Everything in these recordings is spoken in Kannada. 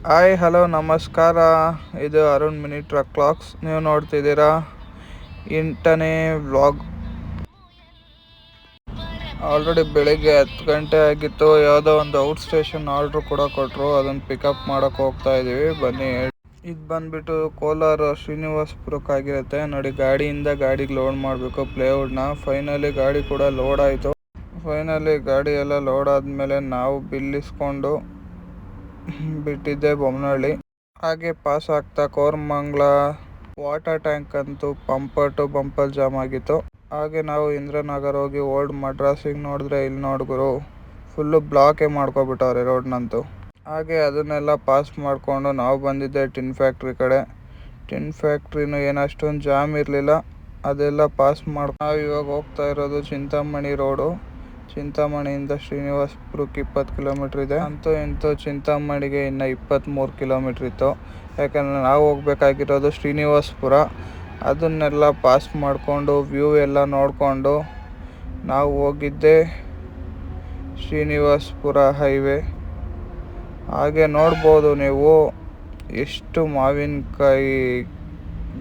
ಹಾಯ್ ಹಲೋ ನಮಸ್ಕಾರ. ಇದು ಅರುಣ್ ಮಿನಿ ಟ್ರಕ್ ಕ್ಲಾಕ್ಸ್. ನೀವು ನೋಡ್ತಿದ್ದೀರಾ 8ನೇ ವ್ಲಾಗ್. ಆಲ್ರೆಡಿ ಬೆಳಿಗ್ಗೆ 10 ಗಂಟೆ ಆಗಿತ್ತು. ಯಾವುದೋ ಒಂದು ಔಟ್ ಸ್ಟೇಷನ್ ಆರ್ಡ್ರ್ ಕೂಡ ಕೊಟ್ಟರು. ಅದನ್ನು ಪಿಕಪ್ ಮಾಡೋಕ್ಕೆ ಹೋಗ್ತಾ ಇದ್ದೀವಿ. ಬನ್ನಿ. ಇದು ಬಂದ್ಬಿಟ್ಟು ಕೋಲಾರ ಶ್ರೀನಿವಾಸಪುರಕ್ಕಾಗಿರುತ್ತೆ. ನೋಡಿ, ಗಾಡಿಯಿಂದ ಗಾಡಿಗೆ ಲೋಡ್ ಮಾಡಬೇಕು ಪ್ಲೇವುಡ್ನ. ಫೈನಲಿ ಗಾಡಿ ಕೂಡ ಲೋಡ್ ಆಯಿತು. ಗಾಡಿ ಎಲ್ಲ ಲೋಡ್ ಆದಮೇಲೆ ನಾವು ಬಿಲ್ ಇಸ್ಕೊಂಡು ಬಿಟ್ಟಿದ್ದೆ ಬೊಮ್ಮನಹಳ್ಳಿ. ಹಾಗೆ ಪಾಸ್ ಆಗ್ತಾ ಕೋರಮಂಗ್ಲ ವಾಟರ್ ಟ್ಯಾಂಕ್ ಅಂತೂ ಬಂಪರ್ ಟು ಬಂಪರ್ ಜಾಮ್ ಆಗಿತ್ತು. ಹಾಗೆ ನಾವು ಇಂದ್ರನಗರ್ ಹೋಗಿ ಓಲ್ಡ್ ಮಡ್ರಾಸಿಗೆ ನೋಡಿದ್ರೆ ಇಲ್ಲಿ ನೋಡ್ಗುರು ಫುಲ್ಲು ಬ್ಲಾಕೇ ಮಾಡ್ಕೊಬಿಟ್ಟವ್ರೆ ರೋಡ್ನಂತೂ. ಹಾಗೆ ಅದನ್ನೆಲ್ಲ ಪಾಸ್ ಮಾಡಿಕೊಂಡು ನಾವು ಬಂದಿದ್ದೆ ಟಿನ್ ಫ್ಯಾಕ್ಟ್ರಿ ಕಡೆ. ಟಿನ್ ಫ್ಯಾಕ್ಟ್ರಿನೂ ಏನಷ್ಟೊಂದು ಜಾಮ್ ಇರಲಿಲ್ಲ. ಅದೆಲ್ಲ ಪಾಸ್ ಮಾಡ್ಕೊಂಡು ನಾವು ಇವಾಗ ಹೋಗ್ತಾ ಇರೋದು ಚಿಂತಾಮಣಿ ರೋಡು. ಚಿಂತಾಮಣಿಯಿಂದ ಶ್ರೀನಿವಾಸಪುರಕ್ಕೆ 20 ಕಿಲೋಮೀಟ್ರ್ ಇದೆ. ಅಂತೂ ಇಂತೂ ಚಿಂತಾಮಣಿಗೆ ಇನ್ನು 23 ಕಿಲೋಮೀಟ್ರ್ ಇತ್ತು. ಯಾಕಂದರೆ ನಾವು ಹೋಗ್ಬೇಕಾಗಿರೋದು ಶ್ರೀನಿವಾಸಪುರ. ಅದನ್ನೆಲ್ಲ ಪಾಸ್ ಮಾಡಿಕೊಂಡು ವ್ಯೂ ಎಲ್ಲ ನೋಡಿಕೊಂಡು ನಾವು ಹೋಗಿದ್ದೆ ಶ್ರೀನಿವಾಸಪುರ ಹೈವೇ. ಹಾಗೆ ನೋಡ್ಬೋದು ನೀವು ಎಷ್ಟು ಮಾವಿನಕಾಯಿ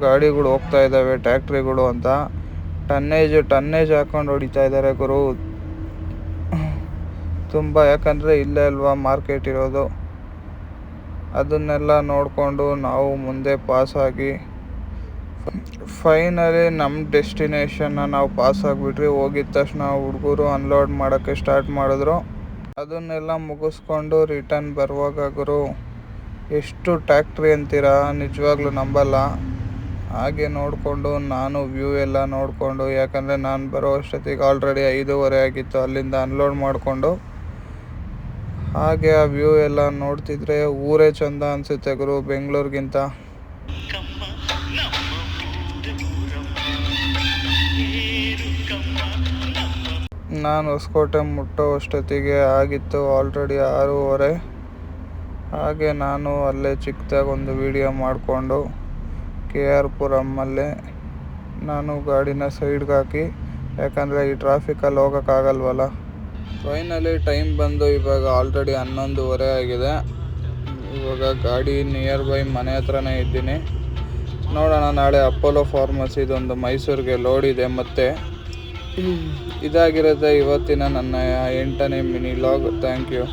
ಗಾಡಿಗಳು ಹೋಗ್ತಾ ಇದ್ದಾವೆ, ಟ್ಯಾಕ್ಟ್ರಿಗಳು ಅಂತ. ಟನ್ನೇಜ್ ಹಾಕೊಂಡು ಹೊಡಿತಾ ಇದ್ದಾರೆ ಗುರು ತುಂಬ. ಯಾಕಂದರೆ ಇಲ್ಲೇ ಅಲ್ವಾ ಮಾರ್ಕೆಟ್ ಇರೋದು. ಅದನ್ನೆಲ್ಲ ನೋಡಿಕೊಂಡು ನಾವು ಮುಂದೆ ಪಾಸ್ ಆಗಿ ಫೈನಲಿ ನಮ್ಮ ಡೆಸ್ಟಿನೇಷನ್ನ ನಾವು ಪಾಸ್ ಆಗಿಬಿಟ್ರಿ. ಹೋಗಿದ ತಕ್ಷಣ ಹುಡುಗರು ಅನ್ಲೋಡ್ ಮಾಡೋಕ್ಕೆ ಸ್ಟಾರ್ಟ್ ಮಾಡಿದ್ರು. ಅದನ್ನೆಲ್ಲ ಮುಗಿಸ್ಕೊಂಡು ರಿಟರ್ನ್ ಬರುವಾಗ ಗುರು ಎಷ್ಟು ಟ್ಯಾಕ್ಟ್ರಿ ಅಂತೀರಾ, ನಿಜವಾಗ್ಲೂ ನಂಬಲ್ಲ. ಹಾಗೆ ನೋಡಿಕೊಂಡು ನಾನು ವ್ಯೂ ಎಲ್ಲ ನೋಡಿಕೊಂಡು, ಯಾಕಂದರೆ ನಾನು ಬರೋ ಅಷ್ಟೊತ್ತಿಗೆ ಆಲ್ರೆಡಿ 5:30 ಆಗಿತ್ತು. ಅಲ್ಲಿಂದ ಅನ್ಲೋಡ್ ಮಾಡಿಕೊಂಡು ಹಾಗೆ ಆ ವ್ಯೂ ಎಲ್ಲ ನೋಡ್ತಿದ್ರೆ ಊರೇ ಚಂದ ಅನಿಸುತ್ತೆ ಗುರು ಬೆಂಗಳೂರಿಗಿಂತ. ನಾನು ಹೊಸಕೋಟೆ ಮುಟ್ಟೋ ಅಷ್ಟೊತ್ತಿಗೆ ಆಗಿತ್ತು ಆಲ್ರೆಡಿ 6:30. ಹಾಗೆ ನಾನು ಅಲ್ಲೇ ಚಿಕ್ಕದಾಗಿ ಒಂದು ವಿಡಿಯೋ ಮಾಡಿಕೊಂಡು KR ಪುರಮಲ್ಲೇ ನಾನು ಗಾಡಿನ ಸೈಡ್ಗೆ ಹಾಕಿ, ಯಾಕಂದರೆ ಈ ಟ್ರಾಫಿಕಲ್ಲಿ ಹೋಗೋಕ್ಕಾಗಲ್ವಲ್ಲ. ಫೈನಲಿ ಟೈಮ್ ಬಂದು ಇವಾಗ ಆಲ್ರೆಡಿ 11:30 ಆಗಿದೆ. ಇವಾಗ ಗಾಡಿ ನಿಯರ್ ಬೈ ಮನೆ ಹತ್ರನೇ ಇದ್ದೀನಿ. ನೋಡೋಣ, ನಾಳೆ ಅಪೋಲೋ ಫಾರ್ಮಸಿದೊಂದು ಮೈಸೂರಿಗೆ ಲೋಡ್ ಇದೆ. ಮತ್ತು ಇದಾಗಿರುತ್ತೆ ಇವತ್ತಿನ ನನ್ನ 8ನೇ ಮಿನಿ ವ್ಲಾಗ್. Thank you.